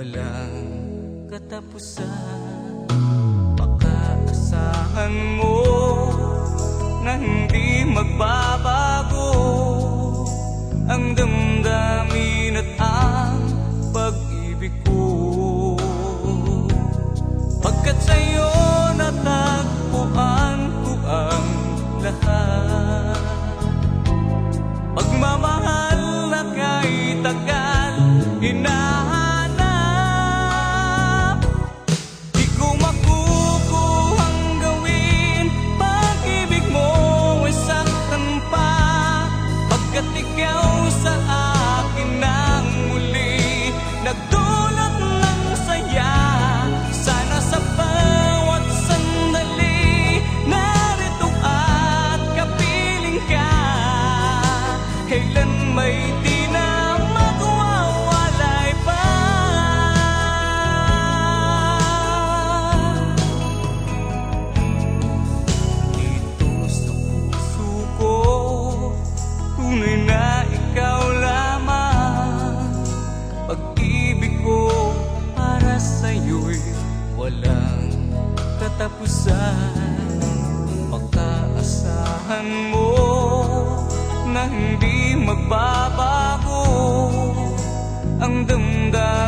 walang katapusan. Pakaasahan mo na hindi magbabago ang damdamin at ang pag-ibig ko, pagkat sa'yo natagpuan ko ang lahat. Pagmamahal na kay tagal hinahanap, di ko makukuhang gawin pag-ibig mo ay saktan pa, pagkat ikaw sa akin nang muli nagdulot ng saya. Sana sa bawat sandali narito at kapiling ka, kailan may di na magwawalay pa. Dito sa puso ko, tunay na ikaw lamang. Pag-ibig ko para sa'yo'y walang katapusan. Pakaasahan mo na hindi magbabago ang damdamin